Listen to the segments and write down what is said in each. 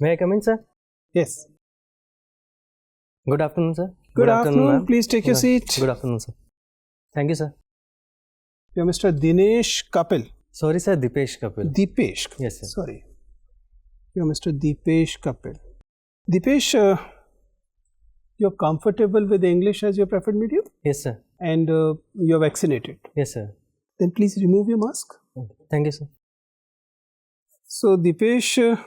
May I come in, sir? Yes. Good afternoon, sir. Good afternoon. ma'am. Please take your seat. Good afternoon, sir. Thank you, sir. You're Mr. Dinesh Kapil. Sorry, sir. Dipesh Kapil. Dipesh. Yes, sir. Sorry. You're Mr. Dipesh Kapil. Dipesh, you're comfortable with English as your preferred medium? Yes, sir. And you're vaccinated? Yes, sir. Then please remove your mask. Okay. Thank you, sir. So, Dipesh,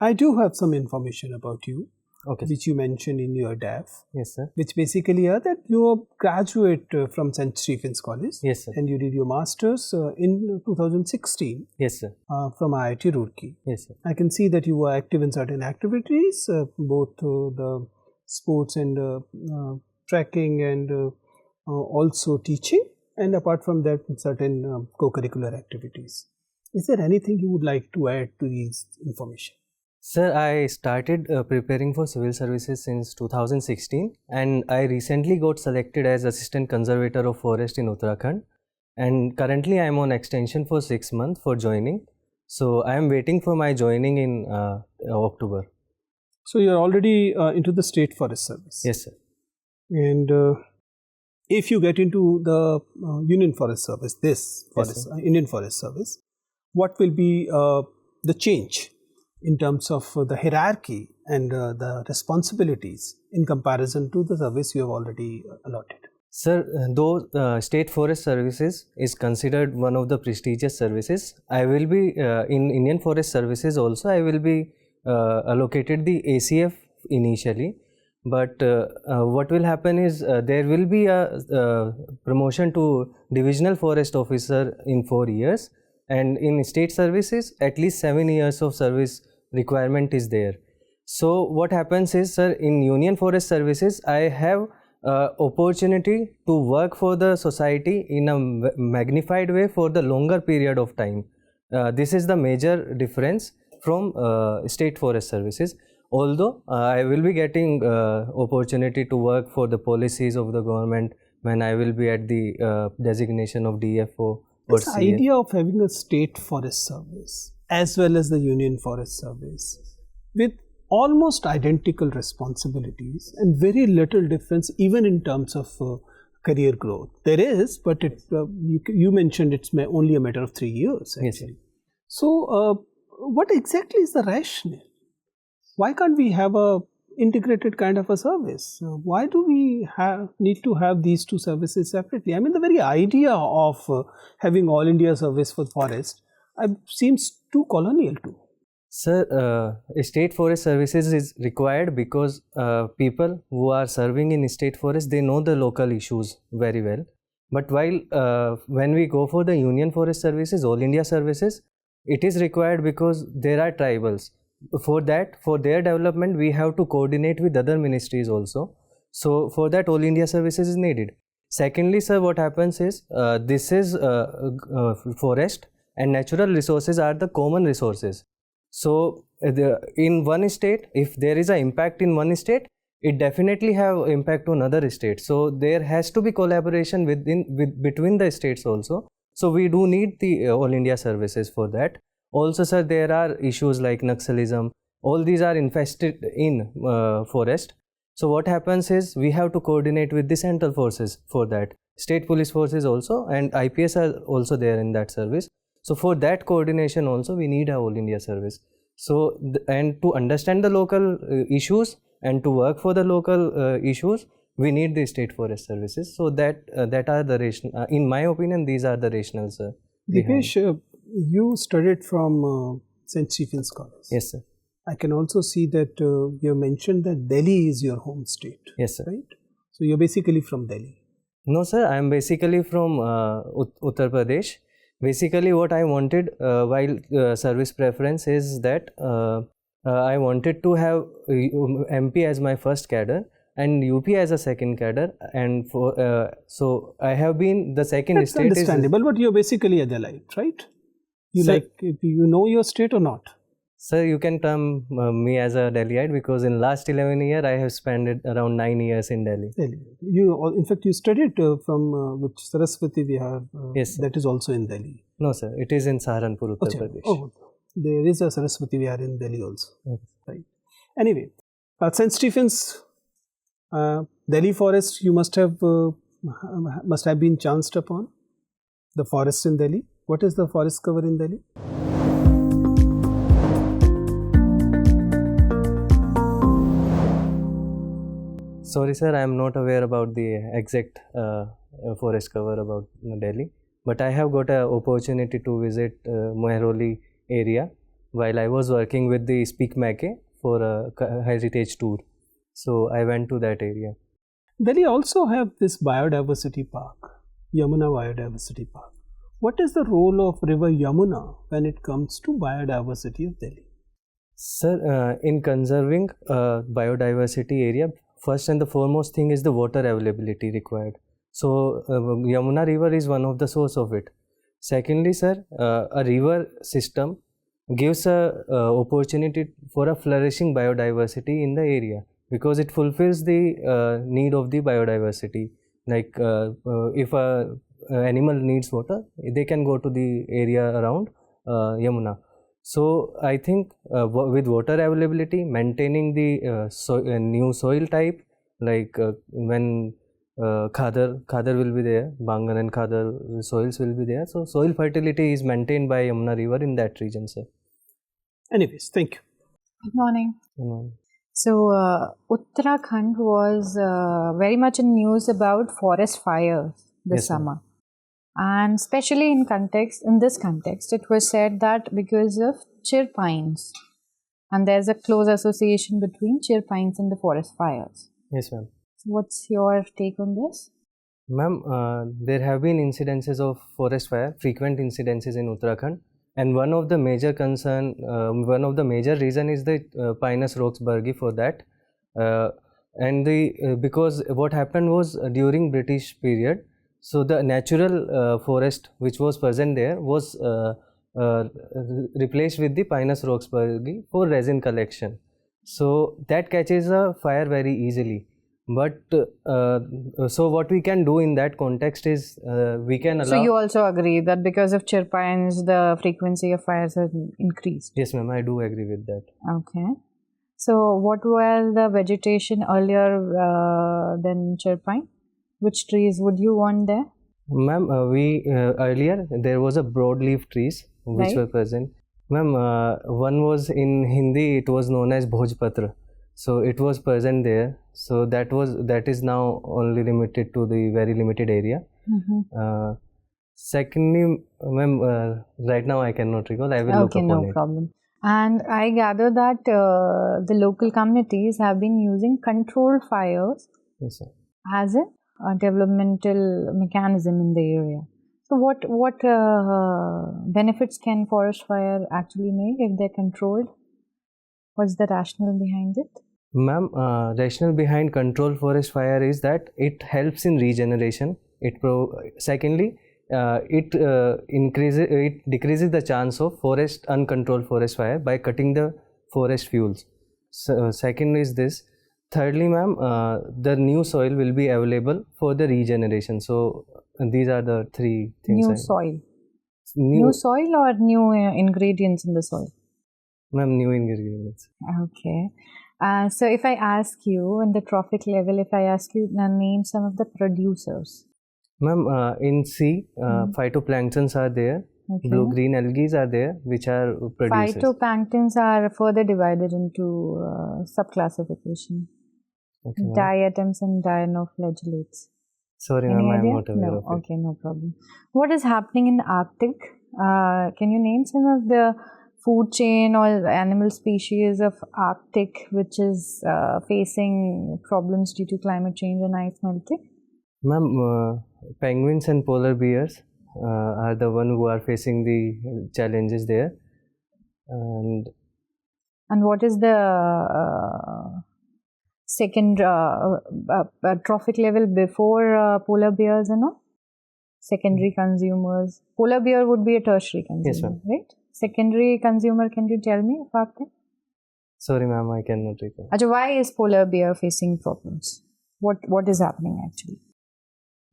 I do have some information about you, Okay. which you mentioned in your DAF, Yes, sir. which basically are that you are graduate from St. Stephen's College. Yes, sir. And you did your master's in 2016 Yes, sir. from IIT Roorkee. Yes, sir. I can see that you were active in certain activities, both the sports and tracking and also teaching, and apart from that, certain co-curricular activities. Is there anything you would like to add to these information? Sir, I started preparing for civil services since 2016, and I recently got selected as Assistant Conservator of Forest in Uttarakhand. And currently I am on extension for 6 months for joining. So I am waiting for my joining in October. So you're already into the State Forest Service. Yes, sir. And if you get into the Union Forest Service, Indian Forest Service, what will be the change in terms of the hierarchy and the responsibilities in comparison to the service you have already allotted? Sir, though State Forest Services is considered one of the prestigious services, I will be in Indian Forest Services also. I will be allocated the ACF initially, but what will happen is there will be a promotion to Divisional Forest Officer in 4 years, and in State Services at least 7 years of service requirement is there. So what happens is, sir, in Union Forest Services I have opportunity to work for the society in a magnified way for the longer period of time. This is the major difference from State Forest Services. Although I will be getting opportunity to work for the policies of the government when I will be at the designation of DFO. This idea of having a State Forest Service as well as the Union Forest Service with almost identical responsibilities and very little difference even in terms of career growth. There is, but you mentioned it's only a matter of 3 years actually. Yes, so what exactly is the rationale? Why can't we have a integrated kind of a service? Why do we need to have these two services separately? I mean, the very idea of having All India Service for Forest seems too colonial too. Sir, State Forest Services is required because people who are serving in State Forest, they know the local issues very well. But while when we go for the Union Forest Services, All India Services, it is required because there are tribals. For that, for their development, we have to coordinate with other ministries also. So for that, All India Services is needed. Secondly, sir, what happens is, this is forest and natural resources are the common resources. So in one state, if there is an impact in one state, it definitely have impact on other states. So there has to be collaboration between the states also. So we do need the All India Services for that. Also, sir, there are issues like Naxalism. All these are infested in forest. So what happens is we have to coordinate with the central forces for that. State police forces also, and IPS are also there in that service. So for that coordination also we need a All India Service. So and to understand the local issues and to work for the local issues, we need the State Forest Services. So that are the rational. In my opinion, these are the rationals. Dipesh, you studied from St. Stephen's College. Yes, sir. I can also see that you mentioned that Delhi is your home state. Yes, sir. Right? So you're basically from Delhi. No, sir. I am basically from Uttar Pradesh. Basically, what I wanted while service preference is that I wanted to have MP as my first cadre and UP as a second cadre, and so I have been the second. That's state. Understandable, but you're basically a Delite, right? You know your state or not? Sir, you can term me as a Delhiite because in last 11 years I have spent around 9 years in Delhi. In fact, you studied from which Saraswati Vihar. Yes, sir. That is also in Delhi. No, sir. It is in Saharanpur, Uttar Pradesh. Oh, There is a Saraswati Vihar in Delhi also. Okay. Right. Anyway, St. Stephen's, Delhi forest, you must have been chanced upon. The forest in Delhi. What is the forest cover in Delhi? Sorry, sir, I am not aware about the exact forest cover about Delhi, but I have got an opportunity to visit Mehroli area while I was working with the Speak Mackay for a heritage tour. So I went to that area. Delhi also have this biodiversity park, Yamuna Biodiversity Park. What is the role of river Yamuna when it comes to biodiversity of Delhi? Sir, in conserving biodiversity area, first and the foremost thing is the water availability required. So Yamuna river is one of the source of it. Secondly, sir, a river system gives a opportunity for a flourishing biodiversity in the area, because it fulfills the need of the biodiversity. Like if a animal needs water, they can go to the area around Yamuna. So I think with water availability, maintaining the new soil type, like when khadar will be there, Bangan and khadar soils will be there. So soil fertility is maintained by Yamuna river in that region, sir. Anyways, thank you. Good morning. Good morning. So Uttarakhand was very much in news about forest fires this summer. And especially in this context, it was said that because of chir pines, and there's a close association between chir pines and the forest fires. Yes, ma'am. So what's your take on this? Ma'am, there have been incidences of forest fire, frequent incidences in Uttarakhand, and one of the major reason is the Pinus roxburghi for that, because what happened was during British period. So the natural forest which was present there was replaced with the Pinus roxburghi for resin collection. So that catches a fire very easily. But so what we can do in that context is we can allow. So you also agree that because of chir pines, the frequency of fires has increased? Yes, ma'am, I do agree with that. Okay. So what was the vegetation earlier than chir pine? Which trees would you want there? Ma'am, earlier there was a broadleaf trees which were present. Ma'am, one was in Hindi, it was known as Bhojpatra. So it was present there. So that is now only limited to the very limited area. Mm-hmm. Secondly, ma'am, right now I cannot recall. I will look upon it. Okay, no problem. And I gather that the local communities have been using controlled fires as a developmental mechanism in the area. So what benefits can forest fire actually make if they're controlled? What's the rationale behind it? Ma'am, rationale behind controlled forest fire is that it helps in regeneration. Secondly, it decreases the chance of uncontrolled forest fire by cutting the forest fuels. So, second is this. Thirdly, ma'am, the new soil will be available for the regeneration. So these are the three things. New soil or new ingredients in the soil? Ma'am, new ingredients. Okay. So if I ask you in the trophic level, if I ask you name some of the producers. Ma'am, in sea, phytoplanktons are there. Okay. Blue-green algae are there, which are producers. Phytoplanktons are further divided into subclassification. Okay, diatoms and dinoflagellates. Sorry, ma'am, I am not aware of it. Okay, no problem. What is happening in Arctic? Can you name some of the food chain or animal species of Arctic which is facing problems due to climate change and ice melting? Ma'am, penguins and polar bears are the one who are facing the challenges there. And what is the second trophic level before polar bears and all? Secondary consumers. Polar bear would be a tertiary consumer, yes, ma'am. Right? Secondary consumer, can you tell me about that? Sorry, ma'am, I cannot recall. Why is polar bear facing problems? What is happening actually?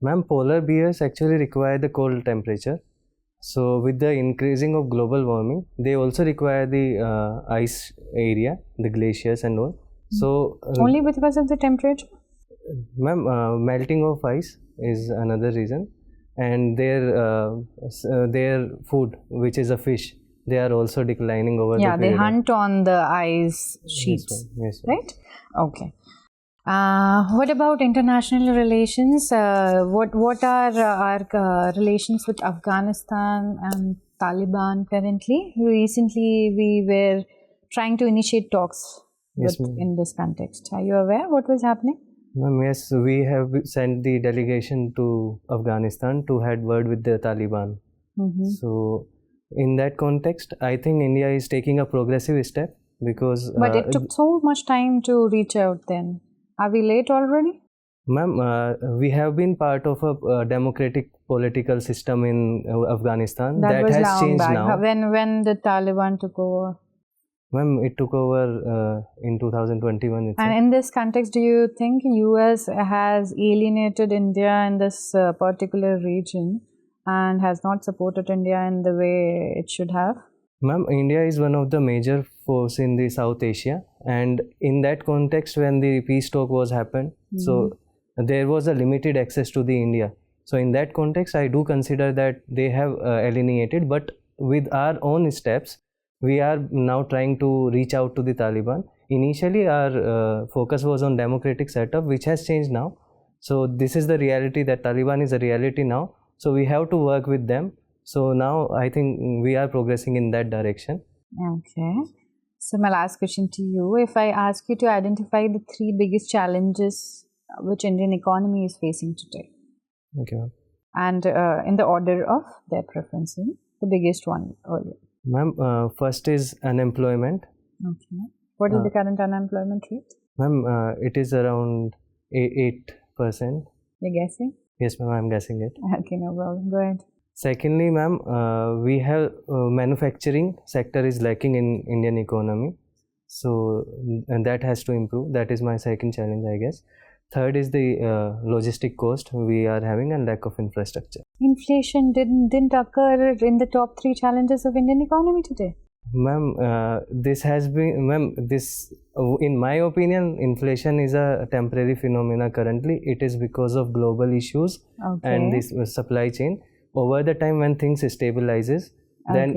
Ma'am, polar bears actually require the cold temperature, So with the increasing of global warming, they also require the ice area, the glaciers and all. So only because of the temperature? Ma'am, melting of ice is another reason, and their food, which is a fish, they are also declining over the period. Yeah, they hunt on the ice sheets, yes, right? Okay. What about international relations? What are our relations with Afghanistan and Taliban currently? Recently, we were trying to initiate talks in this context. Are you aware what was happening? Ma'am, yes, we have sent the delegation to Afghanistan to have word with the Taliban. So, in that context, I think India is taking a progressive step because... But it took so much time to reach out then. Are we late already? Ma'am, we have been part of a democratic political system in Afghanistan. That was has long changed back. now. When the Taliban took over? Ma'am, it took over in 2021 itself. And in this context, do you think US has alienated India in this particular region and has not supported India in the way it should have? Ma'am, India is one of the major force in the South Asia, and in that context, when the peace talk was happened, so there was a limited access to the India. So in that context, I do consider that they have alienated, but with our own steps, we are now trying to reach out to the Taliban. Initially, our focus was on democratic setup, which has changed now. So this is the reality, that Taliban is a reality now. So we have to work with them. So now I think we are progressing in that direction. Okay. So my last question to you, if I ask you to identify the 3 biggest challenges which Indian economy is facing today. Okay, ma'am. And in the order of their preference, the biggest one earlier. Ma'am, first is unemployment. Okay. What is the current unemployment rate? Ma'am, it is around 8%. You're guessing? Yes, ma'am, I'm guessing it. Okay, no problem. Go ahead. Secondly, ma'am, we have manufacturing sector is lacking in Indian economy. So and that has to improve. That is my second challenge, I guess. Third is the logistic cost we are having and lack of infrastructure. Inflation didn't occur in the top 3 challenges of Indian economy today. Ma'am, this has been, ma'am, this, in my opinion, inflation is a temporary phenomena currently. It is because of global issues and this supply chain. Over the time when things stabilizes, then...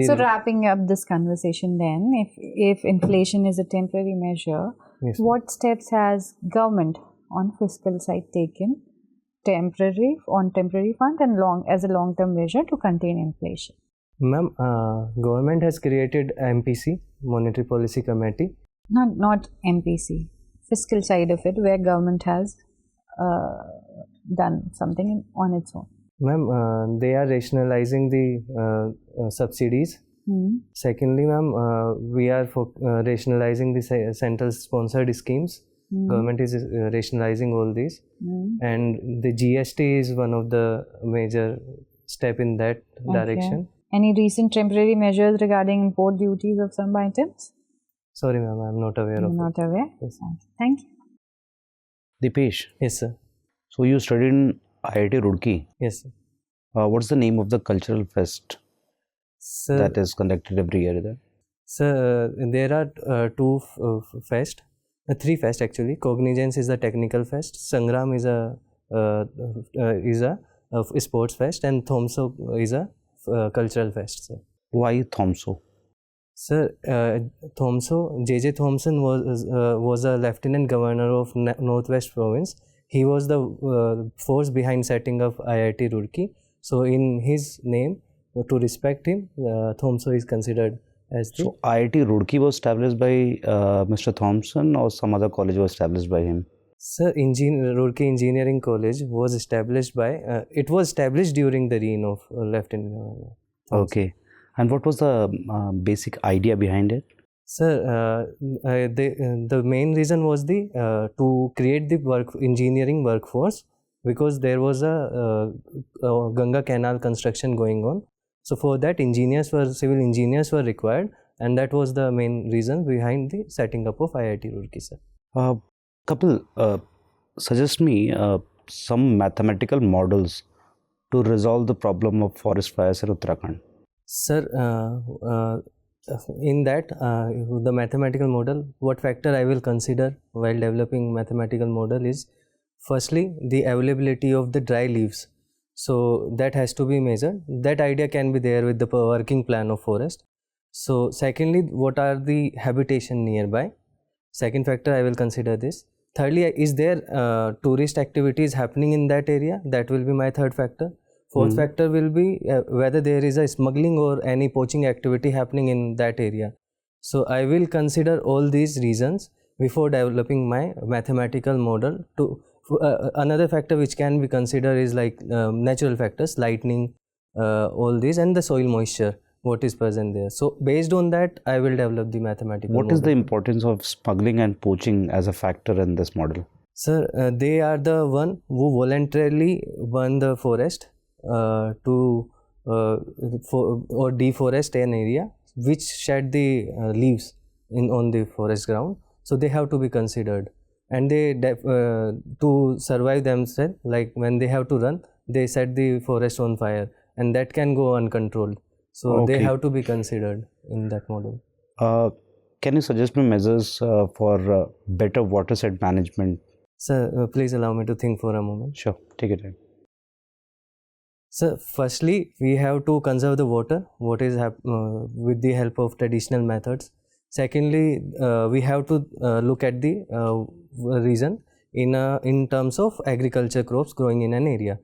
So wrapping up this conversation then, if inflation is a temporary measure, yes, what steps has government on fiscal side taken on temporary fund and as a long-term measure to contain inflation? Ma'am, government has created MPC, Monetary Policy Committee. Not MPC, fiscal side of it, where government has done something on its own. Ma'am, they are rationalizing the subsidies. Secondly, ma'am, we are rationalizing the central sponsored schemes. Government is rationalizing all these. And the GST is one of the major step in that direction. Any recent temporary measures regarding import duties of some items? Sorry, ma'am, I am not aware of it. Not aware? Yes. Thank you. Dipesh. Yes, sir. So you studied in IIT Roorkee. Yes, sir. What's the name of the cultural fest that is conducted every year there? Sir, there are 2 fest, 3 fest actually. Cognizance is a technical fest. Sangram is a sports fest, and Thomso is a cultural fest, sir. Why Thomso? Sir, Thomso, J.J. Thomson was a lieutenant governor of Northwest Province. He was the force behind setting up IIT Roorkee. So in his name, to respect him, Thomso is considered as the... So IIT Roorkee was established by Mr. Thompson, or some other college was established by him? Sir, Roorkee Engineering College was established by... it was established during the reign of Lieutenant Governor Thompson. Okay. And what was the basic idea behind it? Sir, the main reason was to create the engineering workforce, because there was a Ganga Canal construction going on. So for that, civil engineers were required, and that was the main reason behind the setting up of IIT Roorkee, sir. Kapil, suggest me some mathematical models to resolve the problem of forest fires in Uttarakhand? Sir, in that, the mathematical model, what factor I will consider while developing mathematical model is firstly the availability of the dry leaves. So that has to be measured. That idea can be there with the working plan of forest. So secondly, what are the habitation nearby? Second factor I will consider this. Thirdly, is there tourist activities happening in that area? That will be my third factor. Fourth factor will be whether there is a smuggling or any poaching activity happening in that area. So I will consider all these reasons before developing my mathematical model. Another factor which can be considered is like natural factors, lightning, all these, and the soil moisture, what is present there. So based on that, I will develop the mathematical model. What is the importance of smuggling and poaching as a factor in this model? Sir, they are the one who voluntarily burn the forest or deforest an area which shed the leaves on the forest ground. So they have to be considered, and they to survive themselves, like when they have to run, they set the forest on fire, and that can go uncontrolled. So they have to be considered in that model. Can you suggest me measures for better watershed management? Sir, please allow me to think for a moment. Sure, take it in. So firstly, we have to conserve the water, what is with the help of traditional methods. Secondly, we have to look at the reason in terms of agriculture crops growing in an area.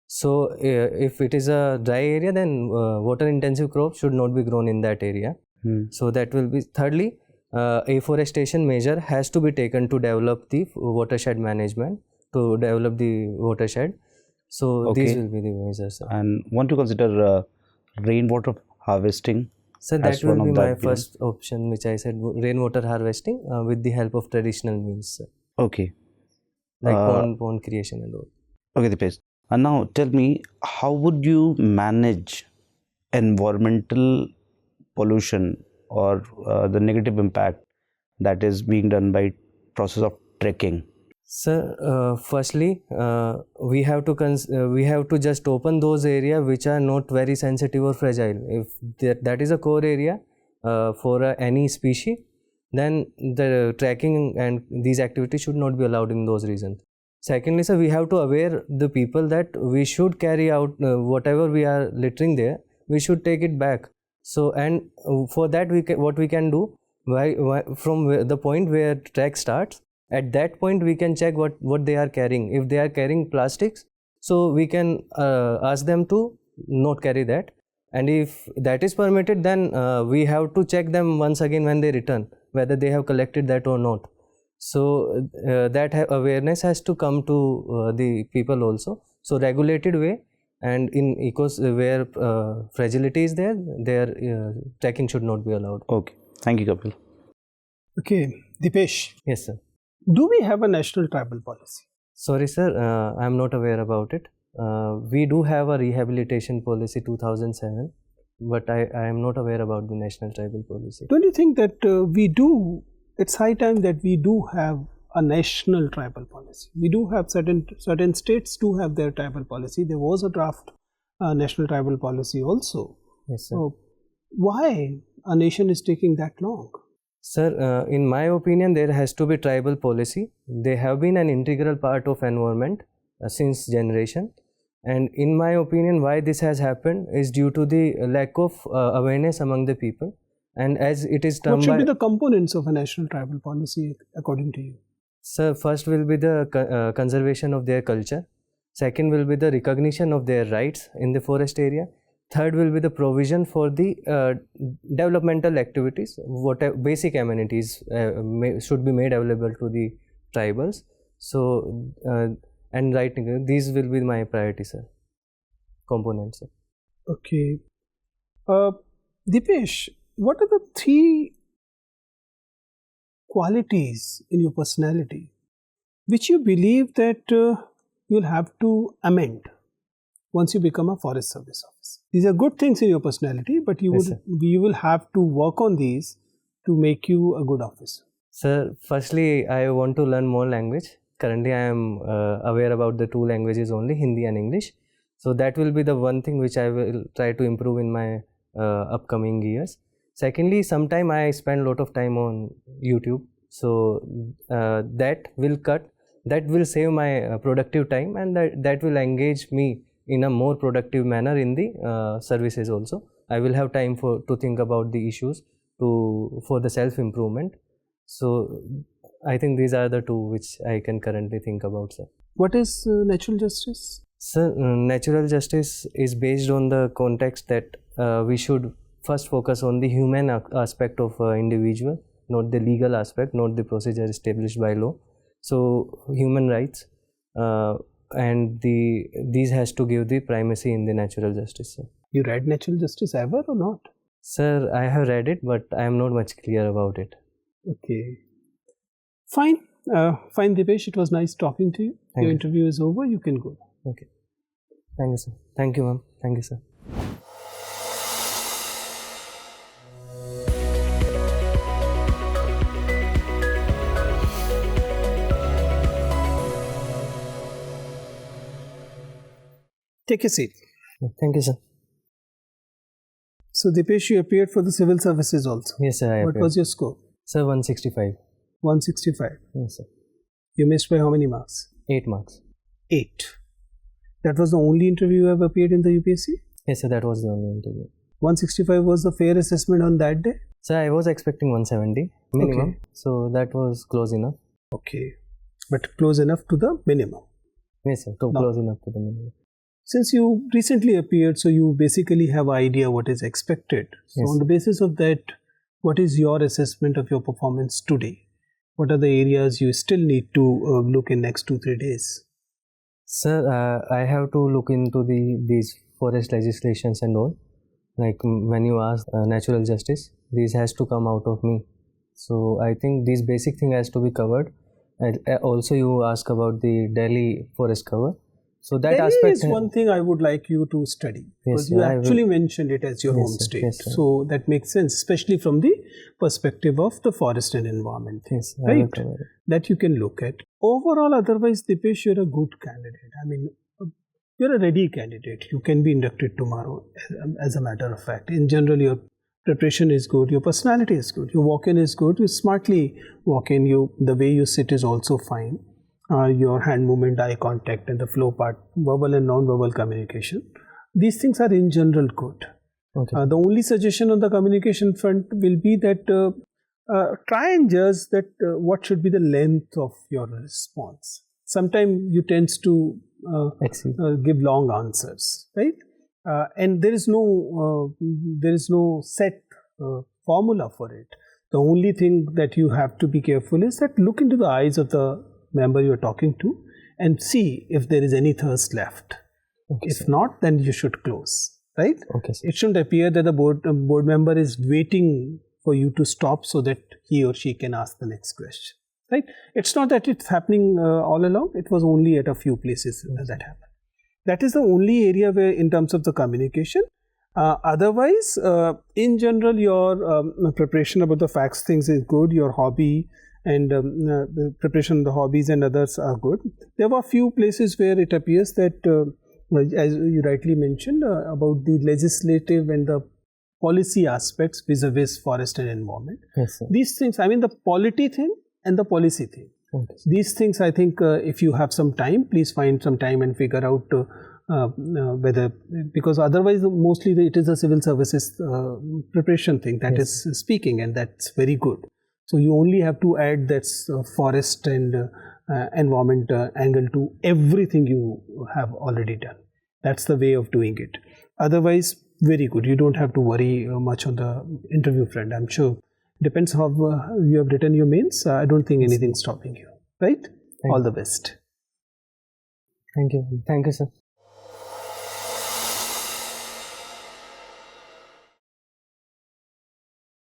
So if it is a dry area, then water intensive crops should not be grown in that area. So that will be. Thirdly, afforestation measure has to be taken to develop the watershed management, to develop the watershed. So these will be the measures. Sir. And want to consider rainwater harvesting? So that will be my first option, which I said, rainwater harvesting with the help of traditional means. Sir. Okay. Like pond creation and all. Okay, Dipesh. And now tell me, how would you manage environmental pollution or the negative impact that is being done by process of trekking? Sir, firstly, we have to just open those areas which are not very sensitive or fragile. If that is a core area for any species, then the trekking and these activities should not be allowed in those regions. Secondly, sir, we have to aware the people that we should carry out whatever we are littering there, we should take it back. So, and for that, what we can do, from the point where trek starts, at that point we can check what they are carrying. If they are carrying plastics, so we can ask them to not carry that, and if that is permitted, then we have to check them once again when they return, whether they have collected that or not. So that awareness has to come to the people also. So regulated way, and in ecos where fragility is there, trekking should not be allowed. Okay, thank you, Kapil. Okay, Dipesh. Yes, sir. Do we have a national tribal policy? Sorry, sir, I am not aware about it. We do have a rehabilitation policy 2007, but I am not aware about the national tribal policy. Don't you think that we do? It's high time that we do have a national tribal policy. We do have certain states do have their tribal policy. There was a draft national tribal policy also. Yes, sir. So why a nation is taking that long? Sir, in my opinion, there has to be tribal policy. They have been an integral part of environment since generation. And in my opinion, why this has happened is due to the lack of awareness among the people. And as it is termed, what should be the components of a national tribal policy according to you? Sir, first will be the conservation of their culture. Second will be the recognition of their rights in the forest area. Third will be the provision for the developmental activities. Whatever basic amenities should be made available to the tribals. So, and right, these will be my priorities, sir. Components, sir. Okay. Dipesh, what are the 3 qualities in your personality which you believe that you'll have to amend once you become a forest service officer? These are good things in your personality, but you will have to work on these to make you a good officer. Sir, firstly, I want to learn more language. Currently, I am aware about the 2 languages only, Hindi and English. So that will be the one thing which I will try to improve in my upcoming years. Secondly, sometime I spend a lot of time on YouTube, so that will save my productive time, and that will engage me in a more productive manner in the services also. I will have time to think about the issues for the self improvement. So I think these are the two which I can currently think about, sir. What is natural justice? Sir, natural justice is based on the context that we should first focus on the human aspect of individual, not the legal aspect, not the procedure established by law. So human rights and these has to give the primacy in the natural justice, sir. You read natural justice ever or not? Sir, I have read it, but I am not much clear about it. Okay. Fine. Fine, Dipesh. It was nice talking to you. Your interview is over. You can go. Okay. Thank you, sir. Thank you, ma'am. Thank you, sir. Take a seat. Thank you, sir. So, Dipesh, you appeared for the civil services also. Yes, sir. What was your score? Sir, 165. 165. Yes, sir. You missed by how many marks? 8 marks. 8. That was the only interview you have appeared in the UPSC? Yes, sir. That was the only interview. 165 was the fair assessment on that day? Sir, I was expecting 170 minimum. Okay. So that was close enough. Okay. But close enough to the minimum? Yes, sir. Close enough to the minimum. Since you recently appeared, so you basically have an idea what is expected. So Yes. on the basis of that, what is your assessment of your performance today? What are the areas you still need to look in next 2-3 days? Sir, I have to look into these forest legislations and all. Like when you ask natural justice, this has to come out of me. So I think this basic thing has to be covered. Also, you ask about the Delhi forest cover. So that Delhi aspect is one thing I would like you to study, because you actually mentioned it as your home state. Yes, sir. So that makes sense, especially from the perspective of the forest and environment. Yes, right? That you can look at. Overall, otherwise, Dipesh, you're a good candidate. I mean, you're a ready candidate. You can be inducted tomorrow, as a matter of fact. In general, your preparation is good, your personality is good, your walk-in is good, you smartly walk in, the way you sit is also fine. Your hand movement, eye contact, and the flow part, verbal and non-verbal communication. These things are in general good. Okay. The only suggestion on the communication front will be that try and judge that what should be the length of your response. Sometimes you tend to give long answers, right? And there is no set formula for it. The only thing that you have to be careful is that look into the eyes of the member you are talking to and see if there is any thirst left. Okay, if sir. not, then you should close, right? Okay, sir. It shouldn't appear that the board member is waiting for you to stop so that he or she can ask the next question, right? It's not that it's happening all along. It was only at a few places that happened. That is the only area where, in terms of the communication, otherwise, in general, your preparation about the facts things is good. Your hobby and the preparation of the hobbies and others are good. There were a few places where it appears that, as you rightly mentioned, about the legislative and the policy aspects vis-a-vis forest and environment. Yes, sir. These things, I mean, the polity thing and the policy thing. Okay. These things, I think, if you have some time, please find some time and figure out whether, because otherwise, mostly it is a civil services preparation thing that is speaking, and that's very good. So you only have to add that forest and environment angle to everything you have already done. That's the way of doing it. Otherwise, very good. You don't have to worry much on the interview front. I'm sure. Depends how you have written your mains. I don't think anything's stopping you. Right? All the best. Thank you. Thank you, sir.